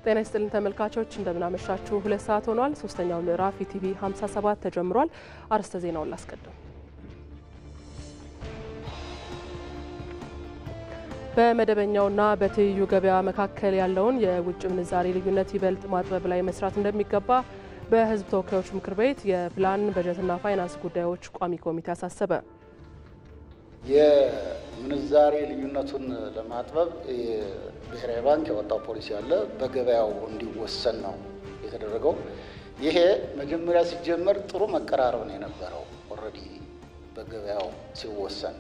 ጤና ይስጥልን ተመልካቾች እንደምን አመሻችሁ 2 ሰዓት ሆኗል ሶስተኛው ምዕራፍ ኢቲቪ 57 ተጀምሯል አርስተ ዜናውን ላስቀድም በመደበኛውና በትይዩ ገበያ መካከል ያለውን የውጭ ምንዛሪ ልዩነት ይበልጥ ማጥበብ ላይ መስራት እንደሚገባ በህዝብ ተወካዮች ምክር ቤት የፕላን በጀትና ፋይናንስ ጉዳዮች ቋሚ ኮሚቴ አሳሰበ የምንዛሪ ልዩነቱን ለማጥበብ ብሔራዊ ባንክ ያወጣው ፖሊሲ አለ በገበያው እንዲወሰን ነው የተደረገው ይሄ መጀመሪያ ሲጀመር ጥሩ መቀራረብ ነው የነበረው ኦሬዲ በገበያው ሲወሰን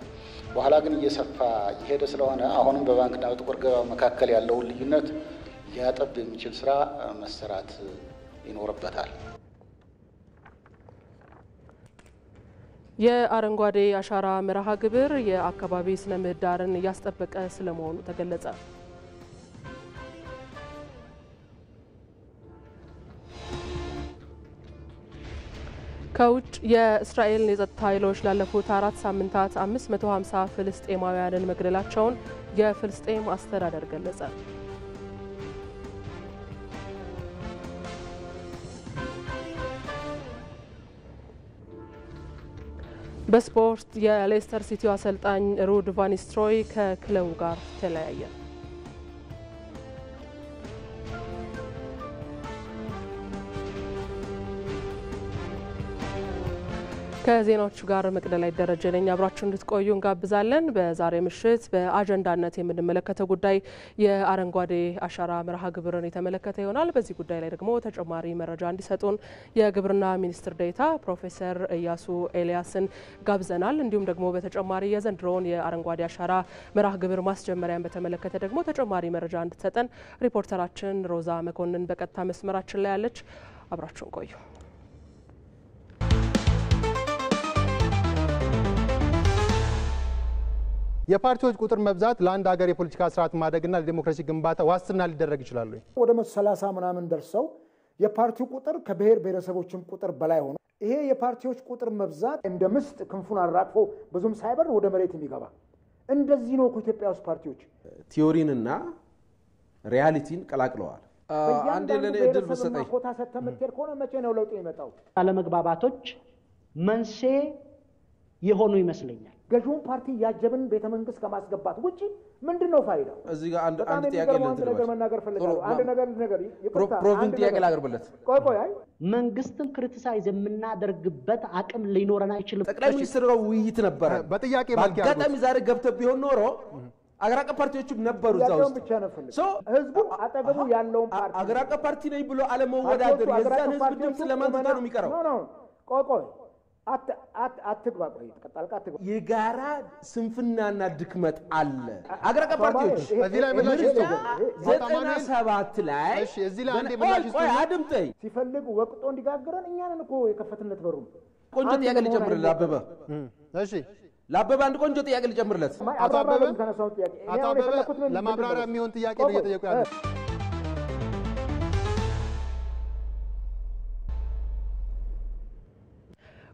በኋላ ግን እየሰፋ ይሄደ ስለሆነ አሁንም በባንክና በጥቁር ገበያ መካከል ያለው ልዩነት ሊያጠብ የሚችል ስራ መሰራት ይኖርበታል የአረንጓዴ አሻራ መርሃ ግብር የአካባቢ ስነ ምህዳርን ያስጠበቀ ስለመሆኑ ተገለጸ ከውጭ የእስራኤል የጸጥታ ኃይሎች ላለፉት 4 ሳምንታት 550 ፍልስጤማውያንን መግደላቸውን የፍልስጤም አስተዳደር ገለጸ በስፖርት የሌስተር ሲቲው አሰልጣኝ ሩድ ቫን ኒስተልሮይ ከክለቡ ጋር ተለያየ ከዜናዎቹ ጋር መቅደላይ ደረጀ ነኝ አብራችሁ እንድትቆዩ እንጋብዛለን በዛሬ ምሽት በአጀንዳነት የምንመለከተው ጉዳይ የአረንጓዴ አሻራ መርሃ ግብርን የተመለከተ ይሆናል በዚህ ጉዳይ ላይ ደግሞ ተጨማሪ መረጃ እንዲሰጡን የግብርና ሚኒስትር ዴኤታ ፕሮፌሰር ኢያሱ ኤልያስን ጋብዘናል እንዲሁም ደግሞ በተጨማሪ የዘንድሮውን የአረንጓዴ አሻራ መርሃ ግብር ማስጀመሪያን በተመለከተ ደግሞ ተጨማሪ መረጃ እንድትሰጠን ሪፖርተራችን ሮዛ መኮንን በቀጥታ መስመራችን ላይ ያለች አብራችሁን ቆዩ የፓርቲዎች ቁጥር መብዛት ለአንድ ሀገር የፖለቲካ ስርዓት ማደግና ለዲሞክራሲ ግንባታ ዋስትና ሊደረግ ይችላል ወደ 130 ምናምን ደርሰው የፓርቲው ቁጥር ከብሔር ብሔረሰቦችም ቁጥር በላይ ሆኖ ይሄ የፓርቲዎች ቁጥር መብዛት እንደ ምስጥ ክንፉን አራግፎ ብዙም ሳይበር ወደ መሬት የሚገባ እንደዚህ ነው ኢትዮጵያ ውስጥ ፓርቲዎች ቲዮሪንና ሪያሊቲን ቀላቅለዋል አንዴ ለኔ እድል በሰጠኝ ኮታ ሰተምትር ኮነ መቼ ነው ለውጥ የሚመጣው አለመግባባቶች መንሴ የሆኑ ይመስለኛል ገዥውን ፓርቲ ያጀብን ቤተ መንግስት ከማስገባት ውጪ ምንድነው ፋይዳው እዚህ ጋር አንድ ጥያቄ ለመናገር ፈልጋለሁ አንድ ነገር ፕሮቪንስ ጥያቄ ላቀርብለት ቆይ መንግስትን ክሪቲሳይዝ የምናደርግበት አቅም ሊኖረን አይችልም ጠቅላይ ሚኒስትሩ ውይይት ነበር በጥያቄ መልክ አጋጣሚ ዛሬ ገብተ ቢሆን ኖሮ አገራቀ ፓርቲዎችም ነበሩ እዛው ህዝቡ አጠገቡ ያለውን ፓርቲ አገራቀ ፓርቲ ነኝ ብሎ አለመወዳደር የዛን ህዝብ ድምጽ ለማንተው ነው የሚቀረው ቆይ አትግባ ቆይ ተቀጣልቃ አትግባ የጋራ ስንፍናና ድክመት አለ አገራቀ ፓርቲዎች እዚህ ላይ ምላሽ 97 ላይ እሺ እዚህ ላይ አንዴ ምላሽ ቆይ አድምጠኝ ሲፈልጉ ወቅጦ እንዲጋግረን እኛንን እኮ የከፈትነት በሩ ቆንጆ ጥያቄ ልጨምርልህ አበበ እሺ ለአበበ አንድ ቆንጆ ጥያቄ ልጨምርለት አቶ አበበ ለማብራሪያ የሚሆን ጥያቄ ነው እየጠየቁ ያለው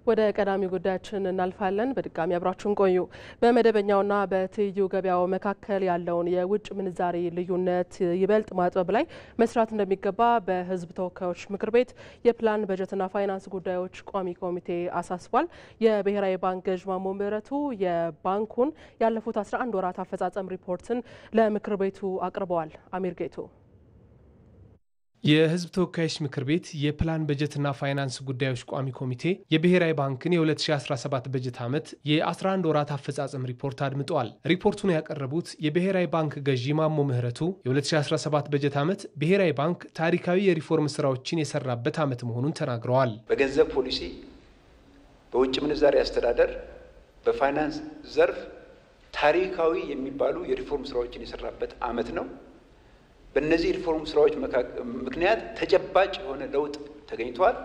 ወደ ቀዳሚ ጉዳያችን እናልፋለን በድጋሚ አብራችሁን ቆዩ በመደበኛውና በትይዩ ገበያው መካከል ያለውን የውጭ ምንዛሪ ልዩነት ይበልጥ ማጥበብ ላይ መስራት እንደሚገባ በህዝብ ተወካዮች ምክር ቤት የፕላን በጀትና ፋይናንስ ጉዳዮች ቋሚ ኮሚቴ አሳስቧል የብሔራዊ ባንክ ገዥ ማሞ ምህረቱ የባንኩን ያለፉት 11 ወራት አፈጻጸም ሪፖርትን ለምክር ቤቱ አቅርበዋል አሚር ጌቱ የህዝብ ተወካዮች ምክር ቤት የፕላን በጀትና ፋይናንስ ጉዳዮች ቋሚ ኮሚቴ የብሔራዊ ባንክን የ2017 በጀት ዓመት የ11 ወራት አፈጻጸም ሪፖርት አድምጧል። ሪፖርቱን ያቀረቡት የብሔራዊ ባንክ ገዢ ማሞ ምህረቱ የ2017 በጀት ዓመት ብሔራዊ ባንክ ታሪካዊ የሪፎርም ስራዎችን የሰራበት ዓመት መሆኑን ተናግረዋል። በገንዘብ ፖሊሲ፣ በውጭ ምንዛሪ አስተዳደር፣ በፋይናንስ ዘርፍ ታሪካዊ የሚባሉ የሪፎርም ስራዎችን የሰራበት ዓመት ነው። በእነዚህ ሪፎርም ስራዎች ምክንያት ተጨባጭ የሆነ ለውጥ ተገኝቷል።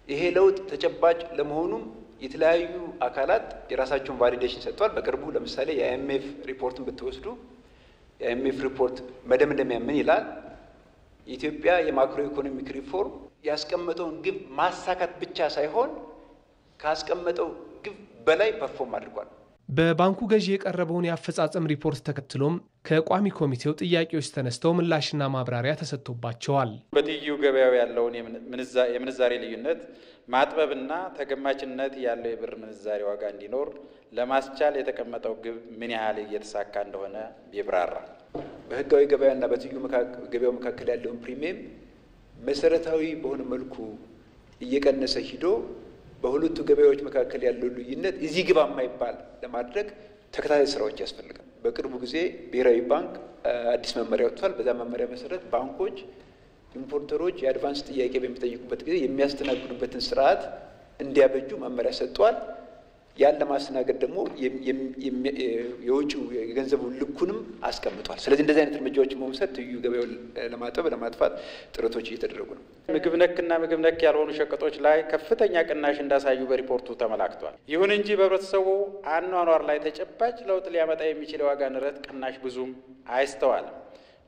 ይሄ ለውጥ ተጨባጭ ለመሆኑም የተለያዩ አካላት የራሳቸውን ቫሊዴሽን ሰጥተዋል። በቅርቡ ለምሳሌ የአይኤምኤፍ ሪፖርትን ብትወስዱ የአይኤምኤፍ ሪፖርት መደምደሚያ ምን ይላል? የኢትዮጵያ የማክሮ ኢኮኖሚክ ሪፎርም ያስቀመጠውን ግብ ማሳካት ብቻ ሳይሆን ካስቀመጠው ግብ በላይ ፐርፎርም አድርጓል። በባንኩ ገዢ የቀረበውን የአፈጻጸም ሪፖርት ተከትሎም ከቋሚ ኮሚቴው ጥያቄዎች ተነስተው ምላሽና ማብራሪያ ተሰጥቶባቸዋል። በትይዩ ገበያው ያለውን የምንዛሬ ልዩነት ማጥበብና ተገማችነት ያለው የብር ምንዛሬ ዋጋ እንዲኖር ለማስቻል የተቀመጠው ግብ ምን ያህል እየተሳካ እንደሆነ ይብራራ። በህጋዊ ገበያና በትይዩ ገበያው መካከል ያለውን ፕሪሚየም መሰረታዊ በሆነ መልኩ እየቀነሰ ሂዶ በሁለቱ ገበያዎች መካከል ያለው ልዩነት እዚህ ግባ የማይባል ለማድረግ ተከታታይ ስራዎች ያስፈልጋል። በቅርቡ ጊዜ ብሔራዊ ባንክ አዲስ መመሪያ ወጥቷል። በዛ መመሪያ መሰረት ባንኮች ኢምፖርተሮች የአድቫንስ ጥያቄ በሚጠይቁበት ጊዜ የሚያስተናግዱበትን ስርዓት እንዲያበጁ መመሪያ ሰጥቷል። ያን ለማስተናገድ ደግሞ የውጭው የገንዘቡ ልኩንም አስቀምጧል። ስለዚህ እንደዚህ አይነት እርምጃዎች መውሰድ ትይዩ ገበያው ለማጠብ ለማጥፋት ጥረቶች እየተደረጉ ነው። ምግብ ነክና ምግብ ነክ ያልሆኑ ሸቀጦች ላይ ከፍተኛ ቅናሽ እንዳሳዩ በሪፖርቱ ተመላክቷል። ይሁን እንጂ በህብረተሰቡ አኗኗር ላይ ተጨባጭ ለውጥ ሊያመጣ የሚችል የዋጋ ንረት ቅናሽ ብዙም አይስተዋልም።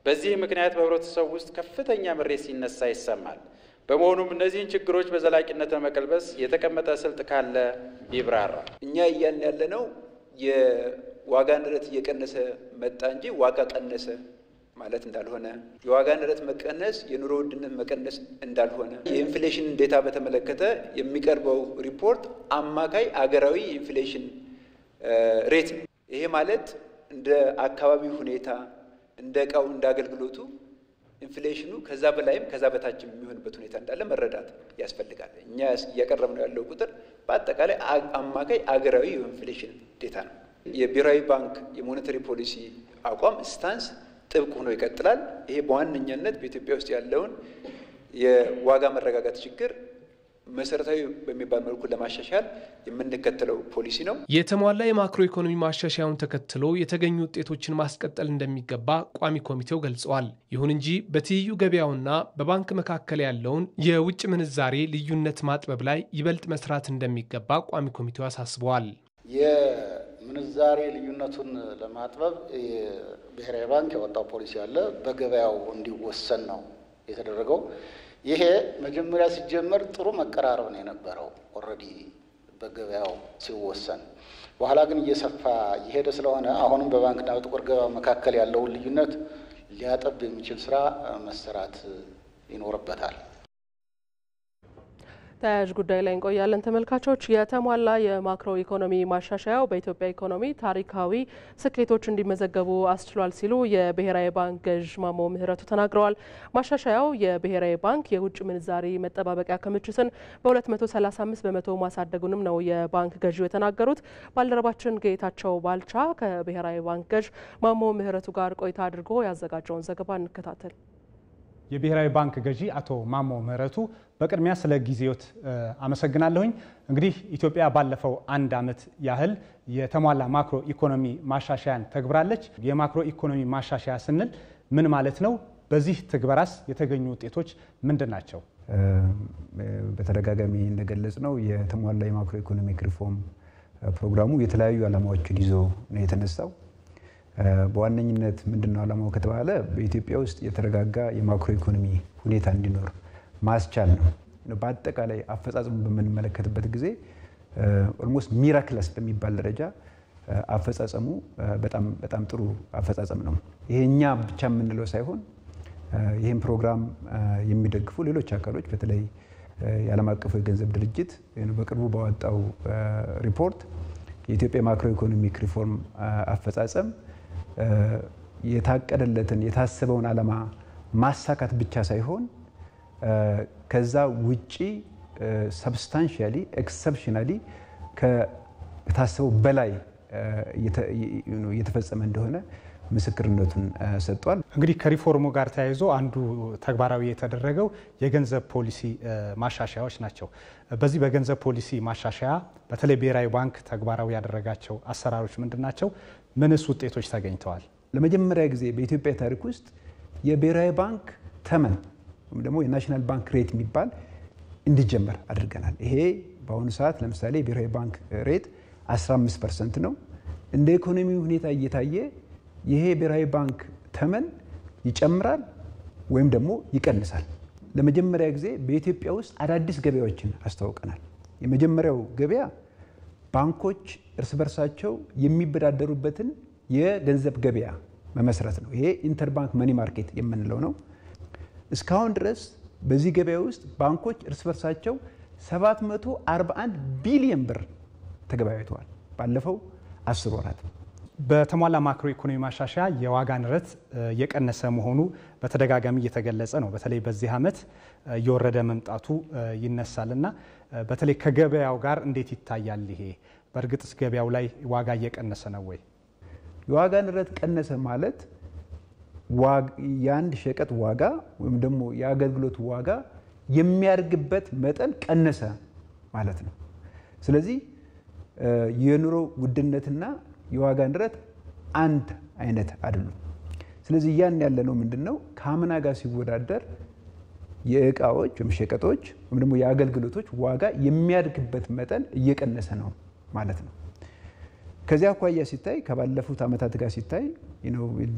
በዚህ ምክንያት በህብረተሰቡ ውስጥ ከፍተኛ ምሬት ሲነሳ ይሰማል። በመሆኑም እነዚህን ችግሮች በዘላቂነት ለመቀልበስ የተቀመጠ ስልት ካለ ይብራራ። እኛ እያልን ያለነው የዋጋ ንረት እየቀነሰ መጣ እንጂ ዋጋ ቀነሰ ማለት እንዳልሆነ፣ የዋጋ ንረት መቀነስ የኑሮ ውድነት መቀነስ እንዳልሆነ፣ የኢንፍሌሽን ዴታ በተመለከተ የሚቀርበው ሪፖርት አማካይ አገራዊ የኢንፍሌሽን ሬት ነው። ይሄ ማለት እንደ አካባቢው ሁኔታ እንደ እቃው እንደ አገልግሎቱ ኢንፍሌሽኑ ከዛ በላይም ከዛ በታችም የሚሆንበት ሁኔታ እንዳለ መረዳት ያስፈልጋል። እኛ እያቀረብነው ያለው ቁጥር በአጠቃላይ አማካይ አገራዊ የኢንፍሌሽን ዴታ ነው። የብሔራዊ ባንክ የሞኔታሪ ፖሊሲ አቋም ስታንስ ጥብቅ ሆኖ ይቀጥላል። ይሄ በዋነኛነት በኢትዮጵያ ውስጥ ያለውን የዋጋ መረጋጋት ችግር መሰረታዊ በሚባል መልኩ ለማሻሻል የምንከተለው ፖሊሲ ነው። የተሟላ የማክሮ ኢኮኖሚ ማሻሻያውን ተከትሎ የተገኙ ውጤቶችን ማስቀጠል እንደሚገባ ቋሚ ኮሚቴው ገልጸዋል። ይሁን እንጂ በትይዩ ገበያውና በባንክ መካከል ያለውን የውጭ ምንዛሬ ልዩነት ማጥበብ ላይ ይበልጥ መስራት እንደሚገባ ቋሚ ኮሚቴው አሳስበዋል። የምንዛሬ ልዩነቱን ለማጥበብ ብሔራዊ ባንክ ያወጣው ፖሊሲ አለ። በገበያው እንዲወሰን ነው የተደረገው። ይሄ መጀመሪያ ሲጀመር ጥሩ መቀራረብ ነው የነበረው ኦልሬዲ በገበያው ሲወሰን። በኋላ ግን እየሰፋ እየሄደ ስለሆነ አሁንም በባንክና በጥቁር ገበያ መካከል ያለውን ልዩነት ሊያጠብ የሚችል ስራ መሰራት ይኖርበታል። ተያያዥ ጉዳይ ላይ እንቆያለን ተመልካቾች። የተሟላ የማክሮ ኢኮኖሚ ማሻሻያው በኢትዮጵያ ኢኮኖሚ ታሪካዊ ስኬቶች እንዲመዘገቡ አስችሏል ሲሉ የብሔራዊ ባንክ ገዥ ማሞ ምህረቱ ተናግረዋል። ማሻሻያው የብሔራዊ ባንክ የውጭ ምንዛሪ መጠባበቂያ ክምችትን በ235 በመቶ ማሳደጉንም ነው የባንክ ገዢው የተናገሩት። ባልደረባችን ጌታቸው ባልቻ ከብሔራዊ ባንክ ገዥ ማሞ ምህረቱ ጋር ቆይታ አድርጎ ያዘጋጀውን ዘገባ እንከታተል። የብሔራዊ ባንክ ገዢ አቶ ማሞ ምህረቱ በቅድሚያ ስለ ጊዜዎት አመሰግናለሁኝ። እንግዲህ ኢትዮጵያ ባለፈው አንድ ዓመት ያህል የተሟላ ማክሮ ኢኮኖሚ ማሻሻያን ተግብራለች። የማክሮ ኢኮኖሚ ማሻሻያ ስንል ምን ማለት ነው? በዚህ ትግበራስ የተገኙ ውጤቶች ምንድን ናቸው? በተደጋጋሚ እንደገለጽ ነው የተሟላ የማክሮ ኢኮኖሚክ ሪፎርም ፕሮግራሙ የተለያዩ ዓላማዎችን ይዞ ነው የተነሳው። በዋነኝነት ምንድነው ዓላማው ከተባለ በኢትዮጵያ ውስጥ የተረጋጋ የማክሮ ኢኮኖሚ ሁኔታ እንዲኖር ማስቻል ነው። በአጠቃላይ አፈጻጸሙ በምንመለከትበት ጊዜ ኦልሞስት ሚራክለስ በሚባል ደረጃ አፈጻጸሙ በጣም ጥሩ አፈጻጸም ነው። ይሄኛ ብቻ የምንለው ሳይሆን ይህን ፕሮግራም የሚደግፉ ሌሎች አካሎች በተለይ የዓለም አቀፉ የገንዘብ ድርጅት በቅርቡ ባወጣው ሪፖርት የኢትዮጵያ ማክሮ ኢኮኖሚክ ሪፎርም አፈጻጸም የታቀደለትን የታሰበውን ዓላማ ማሳካት ብቻ ሳይሆን ከዛ ውጪ ሰብስታንሻሊ ኤክሰፕሽናሊ ከታሰበው በላይ እየተፈጸመ እንደሆነ ምስክርነቱን ሰጥቷል። እንግዲህ ከሪፎርሙ ጋር ተያይዞ አንዱ ተግባራዊ የተደረገው የገንዘብ ፖሊሲ ማሻሻያዎች ናቸው። በዚህ በገንዘብ ፖሊሲ ማሻሻያ በተለይ ብሔራዊ ባንክ ተግባራዊ ያደረጋቸው አሰራሮች ምንድናቸው? ምንስ ውጤቶች ተገኝተዋል? ለመጀመሪያ ጊዜ በኢትዮጵያ ታሪክ ውስጥ የብሔራዊ ባንክ ተመን ወይም ደግሞ የናሽናል ባንክ ሬት የሚባል እንዲጀመር አድርገናል። ይሄ በአሁኑ ሰዓት ለምሳሌ የብሔራዊ ባንክ ሬት 15% ነው። እንደ ኢኮኖሚ ሁኔታ እየታየ ይሄ ብሔራዊ ባንክ ተመን ይጨምራል ወይም ደግሞ ይቀንሳል። ለመጀመሪያ ጊዜ በኢትዮጵያ ውስጥ አዳዲስ ገበያዎችን አስተዋውቀናል። የመጀመሪያው ገበያ ባንኮች እርስ በርሳቸው የሚበዳደሩበትን የገንዘብ ገበያ መመስረት ነው። ይሄ ኢንተርባንክ መኒ ማርኬት የምንለው ነው። እስካሁን ድረስ በዚህ ገበያ ውስጥ ባንኮች እርስ በርሳቸው 741 ቢሊዮን ብር ተገበያይተዋል ባለፈው 10 ወራት። በተሟላ ማክሮ ኢኮኖሚ ማሻሻያ የዋጋ ንረት የቀነሰ መሆኑ በተደጋጋሚ እየተገለጸ ነው። በተለይ በዚህ ዓመት እየወረደ መምጣቱ ይነሳልና በተለይ ከገበያው ጋር እንዴት ይታያል? ይሄ በእርግጥስ ገበያው ላይ ዋጋ እየቀነሰ ነው ወይ? የዋጋ ንረት ቀነሰ ማለት የአንድ ሸቀጥ ዋጋ ወይም ደግሞ የአገልግሎት ዋጋ የሚያድግበት መጠን ቀነሰ ማለት ነው። ስለዚህ የኑሮ ውድነትና የዋጋ ንረት አንድ አይነት አይደሉም። ስለዚህ ያን ያለነው ምንድነው? ከአምና ጋር ሲወዳደር የእቃዎች ወይም ሸቀጦች ወይም ደግሞ የአገልግሎቶች ዋጋ የሚያድግበት መጠን እየቀነሰ ነው ማለት ነው። ከዚያ አኳያ ሲታይ ከባለፉት ዓመታት ጋር ሲታይ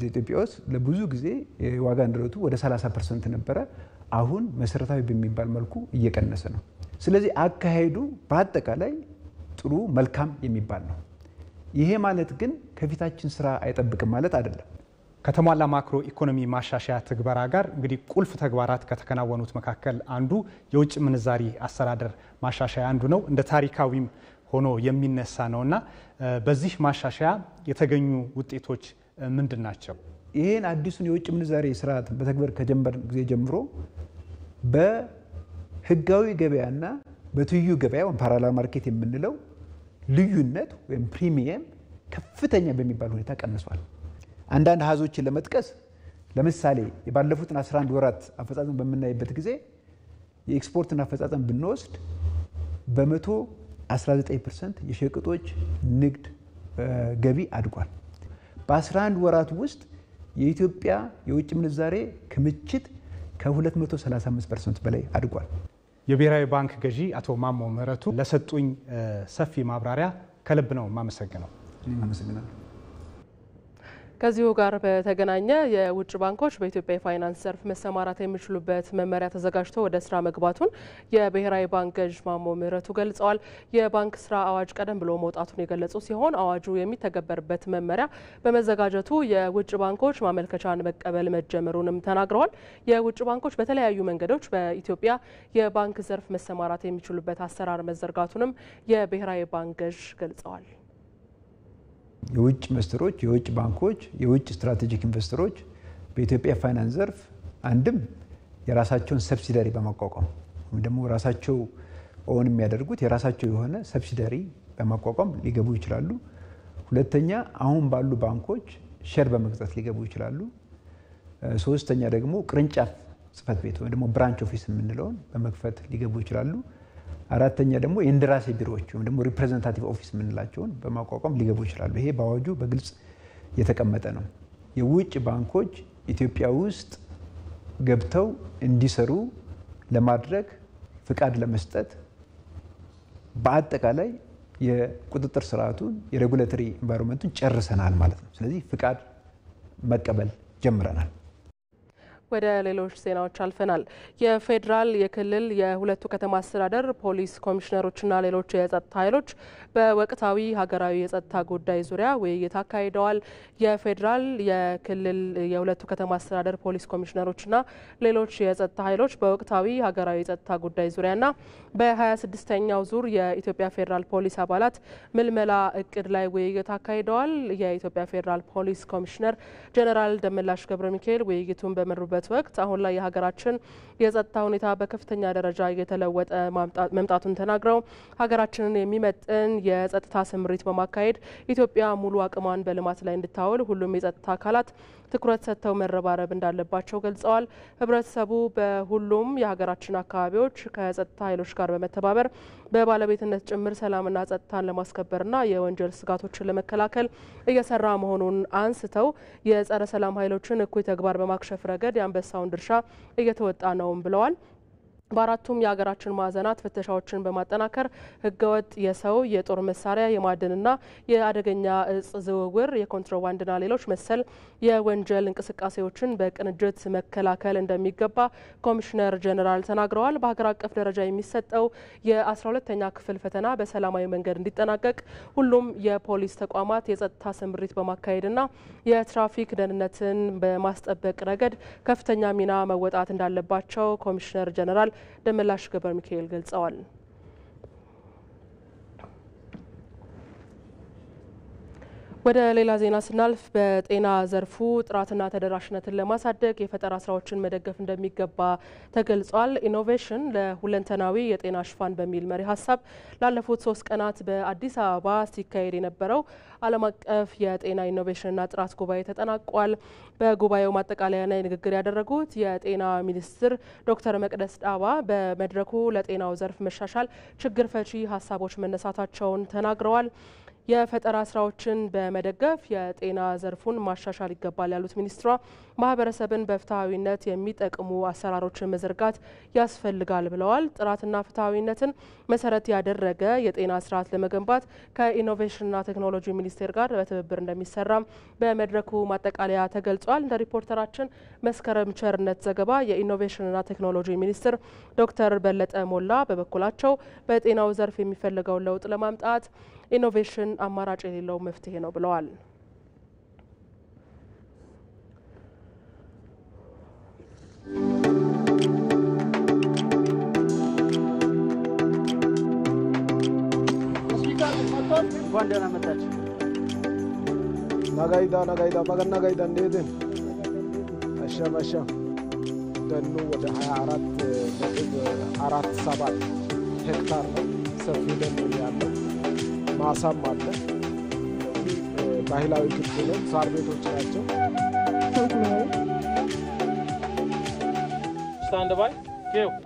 ኢትዮጵያ ውስጥ ለብዙ ጊዜ የዋጋ ንረቱ ወደ 30% ነበረ። አሁን መሰረታዊ በሚባል መልኩ እየቀነሰ ነው። ስለዚህ አካሄዱ በአጠቃላይ ጥሩ መልካም የሚባል ነው። ይሄ ማለት ግን ከፊታችን ስራ አይጠብቅም ማለት አይደለም። ከተሟላ ማክሮ ኢኮኖሚ ማሻሻያ ትግበራ ጋር እንግዲህ ቁልፍ ተግባራት ከተከናወኑት መካከል አንዱ የውጭ ምንዛሪ አስተዳደር ማሻሻያ አንዱ ነው። እንደ ታሪካዊም ሆኖ የሚነሳ ነውና በዚህ ማሻሻያ የተገኙ ውጤቶች ምንድን ናቸው? ይህን አዲሱን የውጭ ምንዛሬ ስርዓት በተግበር ከጀመር ጊዜ ጀምሮ በህጋዊ ገበያና በትይዩ ገበያ ወይም ፓራላል ማርኬት የምንለው ልዩነት ወይም ፕሪሚየም ከፍተኛ በሚባል ሁኔታ ቀንሷል። አንዳንድ አሃዞችን ለመጥቀስ ለምሳሌ የባለፉትን 11 ወራት አፈጻጸም በምናይበት ጊዜ የኤክስፖርትን አፈጻጸም ብንወስድ በ119% የሸቀጦች ንግድ ገቢ አድጓል። በ11 ወራት ውስጥ የኢትዮጵያ የውጭ ምንዛሬ ክምችት ከ235% በላይ አድጓል። የብሔራዊ ባንክ ገዢ አቶ ማሞ ምህረቱ ለሰጡኝ ሰፊ ማብራሪያ ከልብ ነው የማመሰግነው። አመሰግናለሁ። ከዚሁ ጋር በተገናኘ የውጭ ባንኮች በኢትዮጵያ የፋይናንስ ዘርፍ መሰማራት የሚችሉበት መመሪያ ተዘጋጅቶ ወደ ስራ መግባቱን የብሔራዊ ባንክ ገዢ ማሞ ምህረቱ ገልጸዋል። የባንክ ስራ አዋጅ ቀደም ብሎ መውጣቱን የገለጹ ሲሆን አዋጁ የሚተገበርበት መመሪያ በመዘጋጀቱ የውጭ ባንኮች ማመልከቻን መቀበል መጀመሩንም ተናግረዋል። የውጭ ባንኮች በተለያዩ መንገዶች በኢትዮጵያ የባንክ ዘርፍ መሰማራት የሚችሉበት አሰራር መዘርጋቱንም የብሔራዊ ባንክ ገዢ ገልጸዋል። የውጭ ኢንቨስተሮች፣ የውጭ ባንኮች፣ የውጭ ስትራቴጂክ ኢንቨስተሮች በኢትዮጵያ ፋይናንስ ዘርፍ አንድም የራሳቸውን ሰብሲዳሪ በማቋቋም ወይም ደግሞ ራሳቸው ኦን የሚያደርጉት የራሳቸው የሆነ ሰብሲዳሪ በማቋቋም ሊገቡ ይችላሉ። ሁለተኛ አሁን ባሉ ባንኮች ሼር በመግዛት ሊገቡ ይችላሉ። ሶስተኛ ደግሞ ቅርንጫፍ ጽህፈት ቤት ወይም ደግሞ ብራንች ኦፊስ የምንለውን በመክፈት ሊገቡ ይችላሉ። አራተኛ ደግሞ የእንደራሴ ቢሮዎች ወይም ደግሞ ሪፕሬዘንታቲቭ ኦፊስ የምንላቸውን በማቋቋም ሊገቡ ይችላሉ። ይሄ በአዋጁ በግልጽ የተቀመጠ ነው። የውጭ ባንኮች ኢትዮጵያ ውስጥ ገብተው እንዲሰሩ ለማድረግ ፍቃድ ለመስጠት በአጠቃላይ የቁጥጥር ስርዓቱን የሬጉሌተሪ ኢንቫይሮንመንቱን ጨርሰናል ማለት ነው። ስለዚህ ፍቃድ መቀበል ጀምረናል። ወደ ሌሎች ዜናዎች አልፈናል። የፌዴራል የክልል የሁለቱ ከተማ አስተዳደር ፖሊስ ኮሚሽነሮችና ሌሎች የጸጥታ ኃይሎች በወቅታዊ ሀገራዊ የጸጥታ ጉዳይ ዙሪያ ውይይት አካሂደዋል። የፌዴራል የክልል የሁለቱ ከተማ አስተዳደር ፖሊስ ኮሚሽነሮችና ሌሎች የጸጥታ ኃይሎች በወቅታዊ ሀገራዊ የጸጥታ ጉዳይ ዙሪያና በ26ኛው ዙር የኢትዮጵያ ፌዴራል ፖሊስ አባላት ምልመላ እቅድ ላይ ውይይት አካሂደዋል። የኢትዮጵያ ፌዴራል ፖሊስ ኮሚሽነር ጀነራል ደመላሽ ገብረ ሚካኤል ውይይቱን በመሩበት ወቅት አሁን ላይ የሀገራችን የጸጥታ ሁኔታ በከፍተኛ ደረጃ እየተለወጠ መምጣቱን ተናግረው ሀገራችንን የሚመጥን የጸጥታ ስምሪት በማካሄድ ኢትዮጵያ ሙሉ አቅሟን በልማት ላይ እንድታውል ሁሉም የጸጥታ አካላት ትኩረት ሰጥተው መረባረብ እንዳለባቸው ገልጸዋል። ህብረተሰቡ በሁሉም የሀገራችን አካባቢዎች ከጸጥታ ኃይሎች ጋር በመተባበር በባለቤትነት ጭምር ሰላምና ጸጥታን ለማስከበርና የወንጀል ስጋቶችን ለመከላከል እየሰራ መሆኑን አንስተው የጸረ ሰላም ኃይሎችን እኩይ ተግባር በማክሸፍ ረገድ የአንበሳውን ድርሻ እየተወጣ ነውም ብለዋል። በአራቱም የሀገራችን ማዕዘናት ፍተሻዎችን በማጠናከር ህገወጥ የሰው የጦር መሳሪያ የማዕድንና የአደገኛ እጽ ዝውውር የኮንትሮባንድና ሌሎች መሰል የወንጀል እንቅስቃሴዎችን በቅንጅት መከላከል እንደሚገባ ኮሚሽነር ጀነራል ተናግረዋል። በሀገር አቀፍ ደረጃ የሚሰጠው የ12ኛ ክፍል ፈተና በሰላማዊ መንገድ እንዲጠናቀቅ ሁሉም የፖሊስ ተቋማት የጸጥታ ስምሪት በማካሄድና የትራፊክ ደህንነትን በማስጠበቅ ረገድ ከፍተኛ ሚና መወጣት እንዳለባቸው ኮሚሽነር ጀነራል ደመላሽ ገብረ ሚካኤል ገልጸዋል። ወደ ሌላ ዜና ስናልፍ በጤና ዘርፉ ጥራትና ተደራሽነትን ለማሳደግ የፈጠራ ስራዎችን መደገፍ እንደሚገባ ተገልጿል። ኢኖቬሽን ለሁለንተናዊ የጤና ሽፋን በሚል መሪ ሀሳብ ላለፉት 3 ቀናት በአዲስ አበባ ሲካሄድ የነበረው ዓለም አቀፍ የጤና ኢኖቬሽንና ጥራት ጉባኤ ተጠናቋል። በጉባኤው ማጠቃለያ ላይ ንግግር ያደረጉት የጤና ሚኒስትር ዶክተር መቅደስ ዳባ በመድረኩ ለጤናው ዘርፍ መሻሻል ችግር ፈቺ ሀሳቦች መነሳታቸውን ተናግረዋል። የፈጠራ ስራዎችን በመደገፍ የጤና ዘርፉን ማሻሻል ይገባል ያሉት ሚኒስትሯ ማህበረሰብን በፍትሐዊነት የሚጠቅሙ አሰራሮችን መዘርጋት ያስፈልጋል ብለዋል። ጥራትና ፍትሐዊነትን መሰረት ያደረገ የጤና ስርዓት ለመገንባት ከኢኖቬሽንና ቴክኖሎጂ ሚኒስቴር ጋር በትብብር እንደሚሰራም በመድረኩ ማጠቃለያ ተገልጿል። እንደ ሪፖርተራችን መስከረም ቸርነት ዘገባ የኢኖቬሽንና ቴክኖሎጂ ሚኒስትር ዶክተር በለጠ ሞላ በበኩላቸው በጤናው ዘርፍ የሚፈልገውን ለውጥ ለማምጣት ኢኖቬሽን አማራጭ የሌለው መፍትሄ ነው ብለዋል። ነጋይዳ በገና ጋይዳ እንደሄድን አሻባሻ ደኑ ወደ 24.47 ሄክታር ነው። ሰፊ ደን ያለው ማሳም አለ። ባህላዊ ግቢ ነው። ሳር ቤቶች ናቸው። ስታንድ ባይ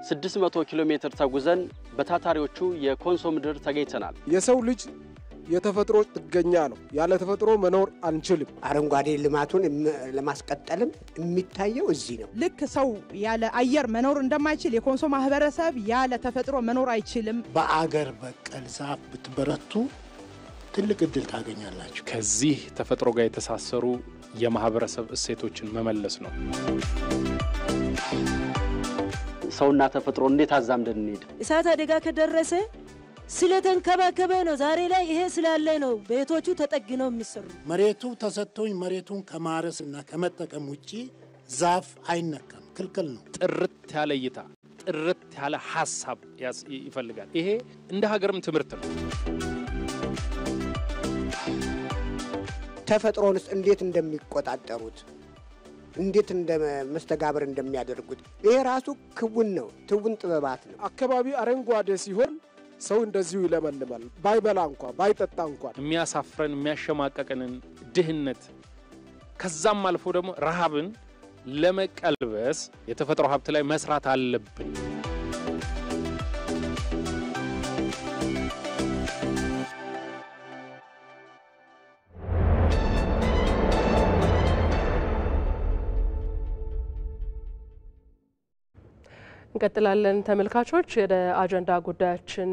600 ኪሎ ሜትር ተጉዘን በታታሪዎቹ የኮንሶ ምድር ተገኝተናል። የሰው ልጅ የተፈጥሮ ጥገኛ ነው። ያለ ተፈጥሮ መኖር አንችልም። አረንጓዴ ልማቱን ለማስቀጠልም የሚታየው እዚህ ነው። ልክ ሰው ያለ አየር መኖር እንደማይችል የኮንሶ ማህበረሰብ ያለ ተፈጥሮ መኖር አይችልም። በአገር በቀል ዛፍ ብትበረቱ ትልቅ እድል ታገኛላችሁ። ከዚህ ተፈጥሮ ጋር የተሳሰሩ የማህበረሰብ እሴቶችን መመለስ ነው። ሰውና ተፈጥሮ እንዴት አዛምደን እንሄድ? እሳት አደጋ ከደረሰ ስለተንከባከበ ነው። ዛሬ ላይ ይሄ ስላለ ነው ቤቶቹ ተጠግነው የሚሰሩ። መሬቱ ተሰጥቶኝ መሬቱን ከማረስና ከመጠቀም ውጪ ዛፍ አይነካም፣ ክልክል ነው። ጥርት ያለ እይታ፣ ጥርት ያለ ሐሳብ ይፈልጋል። ይሄ እንደ ሀገርም ትምህርት ነው። ተፈጥሮንስ እንዴት እንደሚቆጣጠሩት እንዴት መስተጋብር እንደሚያደርጉት ይሄ ራሱ ክውን ነው። ትውን ጥበባት ነው። አካባቢ አረንጓዴ ሲሆን ሰው እንደዚሁ ይለመልማል። ባይበላ እንኳን ባይጠጣ እንኳን የሚያሳፍረን የሚያሸማቀቀንን ድህነት ከዛም አልፎ ደግሞ ረሃብን ለመቀልበስ የተፈጥሮ ሀብት ላይ መስራት አለብን። እንቀጥላለን ተመልካቾች። ወደ አጀንዳ ጉዳያችን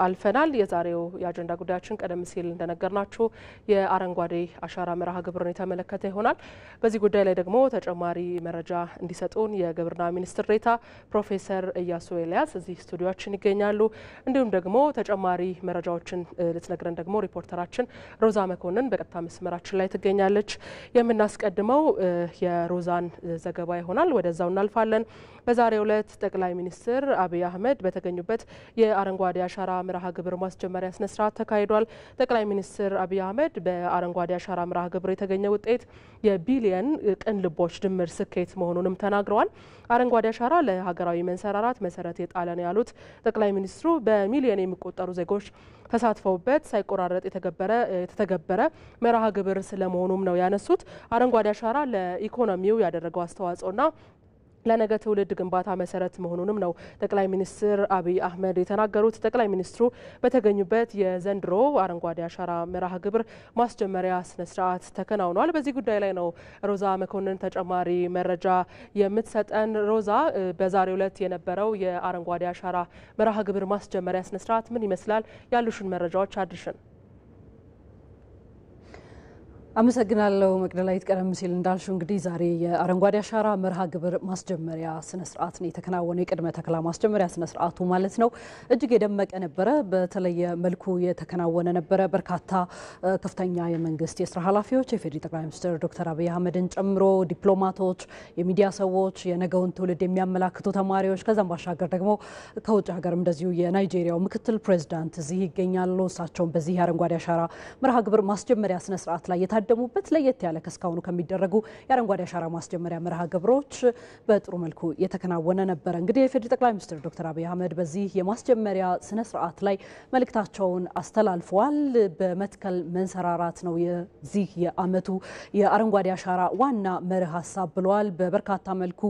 አልፈናል። የዛሬው የአጀንዳ ጉዳያችን ቀደም ሲል እንደነገርናችሁ የአረንጓዴ አሻራ መርሃ ግብርን የተመለከተ ይሆናል። በዚህ ጉዳይ ላይ ደግሞ ተጨማሪ መረጃ እንዲሰጡን የግብርና ሚኒስትር ዴኤታ ፕሮፌሰር እያሱ ኤልያስ እዚህ ስቱዲዮአችን ይገኛሉ። እንዲሁም ደግሞ ተጨማሪ መረጃዎችን ልትነግረን ደግሞ ሪፖርተራችን ሮዛ መኮንን በቀጥታ መስመራችን ላይ ትገኛለች። የምናስቀድመው የሮዛን ዘገባ ይሆናል። ወደዛው እናልፋለን። በዛሬው ዕለት ጠቅላይ ሚኒስትር አብይ አህመድ በተገኙበት የአረንጓዴ አሻራ መርሃ ግብር ማስጀመሪያ ስነ ስርዓት ተካሂዷል። ጠቅላይ ሚኒስትር አብይ አህመድ በአረንጓዴ አሻራ መርሃ ግብር የተገኘ ውጤት የቢሊየን ቅን ልቦች ድምር ስኬት መሆኑንም ተናግረዋል። አረንጓዴ አሻራ ለሀገራዊ መንሰራራት መሰረት የጣለ ነው ያሉት ጠቅላይ ሚኒስትሩ በሚሊየን የሚቆጠሩ ዜጎች ተሳትፈውበት ሳይቆራረጥ የተተገበረ መርሃ ግብር ስለመሆኑም ነው ያነሱት። አረንጓዴ አሻራ ለኢኮኖሚው ያደረገው አስተዋጽኦና ለነገ ትውልድ ግንባታ መሰረት መሆኑንም ነው ጠቅላይ ሚኒስትር አብይ አህመድ የተናገሩት። ጠቅላይ ሚኒስትሩ በተገኙበት የዘንድሮ አረንጓዴ አሻራ መርሃ ግብር ማስጀመሪያ ስነ ስርዓት ተከናውኗል። በዚህ ጉዳይ ላይ ነው ሮዛ መኮንን ተጨማሪ መረጃ የምትሰጠን። ሮዛ፣ በዛሬው ዕለት የነበረው የአረንጓዴ አሻራ መርሃ ግብር ማስጀመሪያ ስነ ስርዓት ምን ይመስላል? ያሉሽን መረጃዎች አድርሽን። አመሰግናለሁ መቅደላዊት። ቀደም ሲል እንዳልሽው እንግዲህ ዛሬ የአረንጓዴ አሻራ መርሃ ግብር ማስጀመሪያ ስነ ስርዓት ነው የተከናወነው። የቅድመ ተከላ ማስጀመሪያ ስነ ስርዓቱ ማለት ነው። እጅግ የደመቀ ነበረ። በተለየ መልኩ የተከናወነ ነበረ። በርካታ ከፍተኛ የመንግስት የስራ ኃላፊዎች፣ የፌዴራል ጠቅላይ ሚኒስትር ዶክተር አብይ አህመድን ጨምሮ ዲፕሎማቶች፣ የሚዲያ ሰዎች፣ የነገውን ትውልድ የሚያመላክቱ ተማሪዎች፣ ከዛም ባሻገር ደግሞ ከውጭ ሀገርም እንደዚሁ የናይጄሪያው ምክትል ፕሬዚዳንት እዚህ ይገኛሉ። እሳቸውም በዚህ የአረንጓዴ አሻራ መርሃ ግብር ማስጀመሪያ ስነ ስርዓት ላይ ደሙበት ለየት ያለ ከስካሁኑ ከሚደረጉ የአረንጓዴ አሻራ ማስጀመሪያ መርሃ ግብሮች በጥሩ መልኩ የተከናወነ ነበር። እንግዲህ የፌዴራል ጠቅላይ ሚኒስትር ዶክተር አብይ አህመድ በዚህ የማስጀመሪያ ስነ ስርዓት ላይ መልእክታቸውን አስተላልፈዋል። በመትከል መንሰራራት ነው የዚህ የአመቱ የአረንጓዴ አሻራ ዋና መርህ ሀሳብ ብለዋል። በበርካታ መልኩ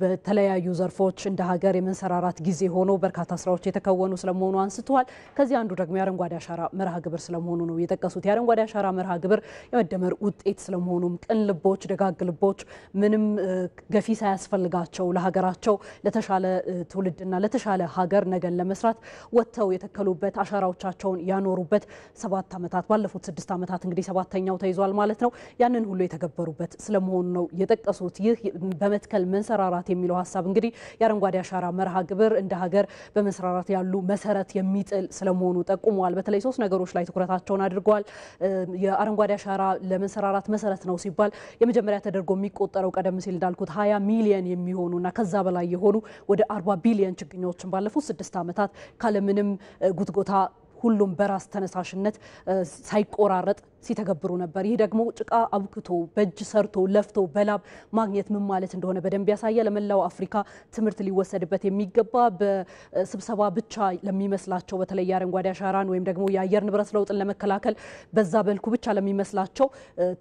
በተለያዩ ዘርፎች እንደ ሀገር የመንሰራራት ጊዜ ሆኖ በርካታ ስራዎች የተከወኑ ስለመሆኑ አንስተዋል። ከዚህ አንዱ ደግሞ የአረንጓዴ አሻራ መርሃ ግብር ስለመሆኑ ነው የጠቀሱት። የአረንጓዴ አሻራ መርሃ ግብር የመደመር ውጤት ስለመሆኑም ቅን ልቦች፣ ደጋግ ልቦች ምንም ገፊ ሳያስፈልጋቸው ለሀገራቸው ለተሻለ ትውልድና ለተሻለ ሀገር ነገን ለመስራት ወጥተው የተከሉበት አሻራዎቻቸውን ያኖሩበት 7 ዓመታት ባለፉት 6 ዓመታት እንግዲህ 7ኛው ተይዟል ማለት ነው። ያንን ሁሉ የተገበሩበት ስለመሆኑ ነው የጠቀሱት። ይህ በመትከል መንሰራራት የሚለው ሀሳብ እንግዲህ የአረንጓዴ አሻራ መርሃ ግብር እንደ ሀገር በመንሰራራት ያሉ መሰረት የሚጥል ስለመሆኑ ጠቁመዋል። በተለይ 3 ነገሮች ላይ ትኩረታቸውን አድርገዋል። የአረንጓዴ አሻራ ለመንሰራራት መሰረት ነው ሲባል የመጀመሪያ ተደርጎ የሚቆጠረው ቀደም ሲል እንዳልኩት 20 ሚሊዮን የሚሆኑና ከዛ በላይ የሆኑ ወደ 40 ቢሊዮን ችግኞችን ባለፉት 6 ዓመታት ካለምንም ጉትጎታ ሁሉም በራስ ተነሳሽነት ሳይቆራረጥ ሲተገብሩ ነበር። ይህ ደግሞ ጭቃ አብክቶ በእጅ ሰርቶ ለፍቶ በላብ ማግኘት ምን ማለት እንደሆነ በደንብ ያሳያል። ለመላው አፍሪካ ትምህርት ሊወሰድበት የሚገባ በስብሰባ ብቻ ለሚመስላቸው በተለይ አረንጓዴ አሻራን ወይም ደግሞ የአየር ንብረት ለውጥን ለመከላከል በዛ በልኩ ብቻ ለሚመስላቸው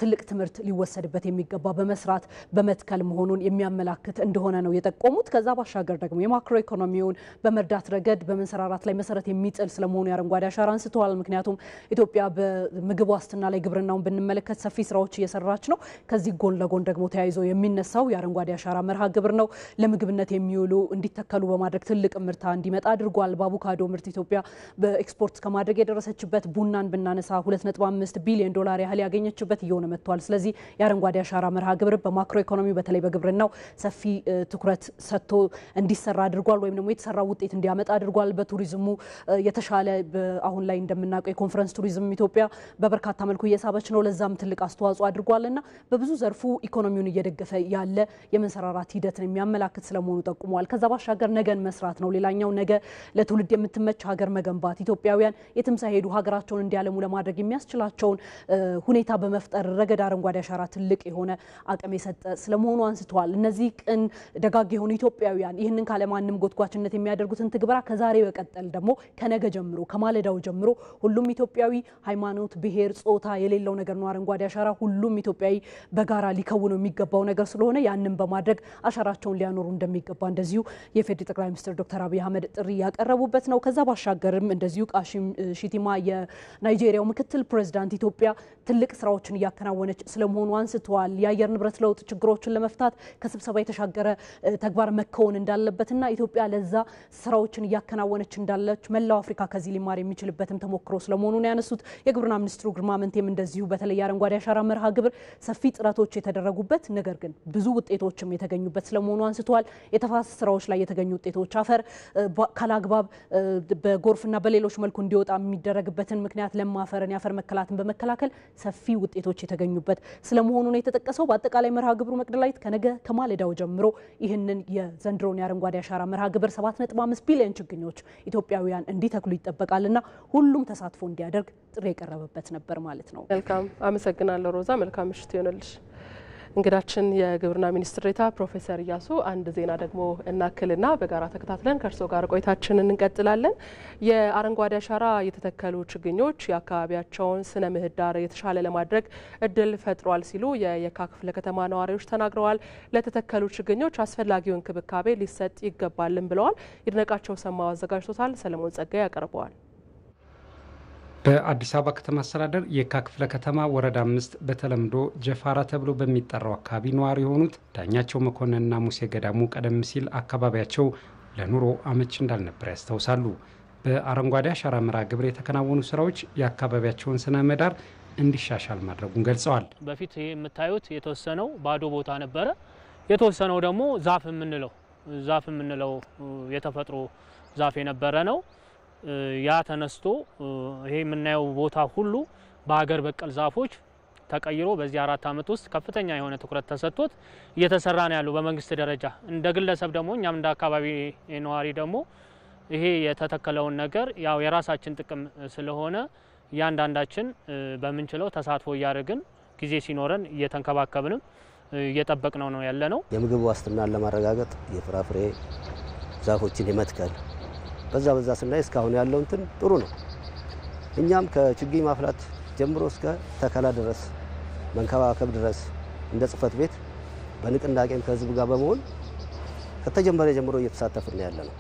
ትልቅ ትምህርት ሊወሰድበት የሚገባ በመስራት በመትከል መሆኑን የሚያመላክት እንደሆነ ነው የጠቆሙት። ከዛ ባሻገር ደግሞ የማክሮ ኢኮኖሚውን በመርዳት ረገድ በመንሰራራት ላይ መሰረት የሚጥል ስለመሆኑ የአረንጓዴ አሻራ አንስተዋል። ምክንያቱም ኢትዮጵያ በምግብ ዋስትና ላይ ግብርናውን ብንመለከት ሰፊ ስራዎች እየሰራች ነው። ከዚህ ጎን ለጎን ደግሞ ተያይዞ የሚነሳው የአረንጓዴ አሻራ መርሃ ግብር ነው። ለምግብነት የሚውሉ እንዲተከሉ በማድረግ ትልቅ ምርታ እንዲመጣ አድርጓል። በአቮካዶ ምርት ኢትዮጵያ በኤክስፖርት ከማድረግ የደረሰችበት፣ ቡናን ብናነሳ 2.5 ቢሊዮን ዶላር ያህል ያገኘችበት እየሆነ መጥቷል። ስለዚህ የአረንጓዴ አሻራ መርሃ ግብር በማክሮ ኢኮኖሚ በተለይ በግብርናው ሰፊ ትኩረት ሰጥቶ እንዲሰራ አድርጓል፣ ወይም ደግሞ የተሰራ ውጤት እንዲያመጣ አድርጓል። በቱሪዝሙ የተሻለ አሁን ላይ እንደምናውቀው የኮንፈረንስ ቱሪዝም ኢትዮጵያ በበርካታ መልኩ እየሳበች ነው። ለዛም ትልቅ አስተዋጽኦ አድርጓልና በብዙ ዘርፉ ኢኮኖሚውን እየደገፈ ያለ የመንሰራራት ሂደትን የሚያመላክት ስለመሆኑ ጠቁመዋል። ከዛ ባሻገር ነገን መስራት ነው ሌላኛው። ነገ ለትውልድ የምትመች ሀገር መገንባት፣ ኢትዮጵያውያን የትም ሳይሄዱ ሀገራቸውን እንዲያለሙ ለማድረግ የሚያስችላቸውን ሁኔታ በመፍጠር ረገድ አረንጓዴ አሻራ ትልቅ የሆነ አቅም የሰጠ ስለመሆኑ አንስተዋል። እነዚህ ቅን ደጋግ የሆኑ ኢትዮጵያውያን ይህንን ካለማንም ጎትጓችነት የሚያደርጉትን ትግበራ ከዛሬ በቀጠል ደግሞ ከነገ ጀምሮ ከማለዳው ጀምሮ ሁሉም ኢትዮጵያዊ ሃይማኖት፣ ብሔር፣ ጾታ የሌለው ነገር ነው። አረንጓዴ አሻራ ሁሉም ኢትዮጵያዊ በጋራ ሊከውነው የሚገባው ነገር ስለሆነ ያንን በማድረግ አሻራቸውን ሊያኖሩ እንደሚገባ እንደዚሁ የፌዴራል ጠቅላይ ሚኒስትር ዶክተር አብይ አህመድ ጥሪ ያቀረቡበት ነው። ከዛ ባሻገርም እንደዚሁ ቃሺም ሺቲማ የናይጄሪያው ምክትል ፕሬዚዳንት ኢትዮጵያ ትልቅ ስራዎችን እያከናወነች ስለመሆኑ አንስተዋል። የአየር ንብረት ለውጥ ችግሮችን ለመፍታት ከስብሰባ የተሻገረ ተግባር መከወን እንዳለበትና ኢትዮጵያ ለዛ ስራዎችን እያከናወነች እንዳለች መላው አፍሪካ ከዚህ ሊማር የሚችልበትም ተሞክሮ ስለመሆኑ ነው ያነሱት። የግብርና ሚኒስትሩ ግርማ መንቴም እንደዚሁ በተለይ አረንጓዴ አሻራ መርሃ ግብር ሰፊ ጥረቶች የተደረጉበት ነገር ግን ብዙ ውጤቶችም የተገኙበት ስለመሆኑ አንስተዋል። የተፋሰስ ስራዎች ላይ የተገኙ ውጤቶች አፈር ካላግባብ በጎርፍና በሌሎች መልኩ እንዲወጣ የሚደረግበትን ምክንያት ለማፈርን የአፈር መከላትን በመከላከል ሰፊ ውጤቶች የተገኙበት ስለመሆኑ ነው የተጠቀሰው። በአጠቃላይ መርሃ ግብሩ መቅደላዊት ከነገ ከማለዳው ጀምሮ ይህንን የዘንድሮን የአረንጓዴ አሻራ መርሃ ግብር 7.5 ቢሊዮን ችግኞች ኢትዮጵያውያን እንዲተክሉ ይጠበቃልና ሁሉም ተሳትፎ እንዲያደርግ ጥሪ የቀረበበት ነበር ማለት ነው። መልካም አመሰግናለሁ ሮዛ። መልካም ምሽት ይሆንልሽ። እንግዳችን የግብርና ሚኒስትር ዴኤታ ፕሮፌሰር እያሱ አንድ ዜና ደግሞ እናክልና በጋራ ተከታትለን ከእርሶ ጋር ቆይታችንን እንቀጥላለን። የአረንጓዴ አሻራ የተተከሉ ችግኞች የአካባቢያቸውን ስነ ምህዳር የተሻለ ለማድረግ እድል ፈጥሯል ሲሉ የየካ ክፍለ ከተማ ነዋሪዎች ተናግረዋል። ለተተከሉ ችግኞች አስፈላጊውን እንክብካቤ ሊሰጥ ይገባልም ብለዋል። ይድነቃቸው ሰማው አዘጋጅቶታል። ሰለሞን ጸጋይ ያቀርበዋል። በአዲስ አበባ ከተማ አስተዳደር የካ ክፍለ ከተማ ወረዳ 5 በተለምዶ ጀፋራ ተብሎ በሚጠራው አካባቢ ነዋሪ የሆኑት ዳኛቸው መኮንንና ሙሴ ገዳሙ ቀደም ሲል አካባቢያቸው ለኑሮ አመች እንዳልነበር ያስታውሳሉ። በአረንጓዴ አሻራ መርሃ ግብር የተከናወኑ ስራዎች የአካባቢያቸውን ስነ ምህዳር እንዲሻሻል ማድረጉን ገልጸዋል። በፊት የምታዩት የተወሰነው ባዶ ቦታ ነበረ። የተወሰነው ደግሞ ዛፍ የምንለው የተፈጥሮ ዛፍ የነበረ ነው። ያ ተነስቶ ይሄ የምናየው ቦታ ሁሉ በሀገር በቀል ዛፎች ተቀይሮ በዚህ 4 ዓመት ውስጥ ከፍተኛ የሆነ ትኩረት ተሰጥቶት እየተሰራ ነው ያለው በመንግስት ደረጃ። እንደ ግለሰብ ደግሞ እኛም እንደ አካባቢ ነዋሪ ደግሞ ይሄ የተተከለውን ነገር ያው የራሳችን ጥቅም ስለሆነ እያንዳንዳችን በምንችለው ተሳትፎ እያደረግን ጊዜ ሲኖረን እየተንከባከብንም እየጠበቅነው ነው ያለነው። የምግብ ዋስትናን ለማረጋገጥ የፍራፍሬ ዛፎችን የመትከል በዛ ስናይ እስካሁን ያለው እንትን ጥሩ ነው። እኛም ከችግኝ ማፍላት ጀምሮ እስከ ተከላ ድረስ መንከባከብ ድረስ እንደ ጽሕፈት ቤት በንቅናቄም ከህዝብ ጋር በመሆን ከተጀመረ ጀምሮ እየተሳተፍን ያለነው።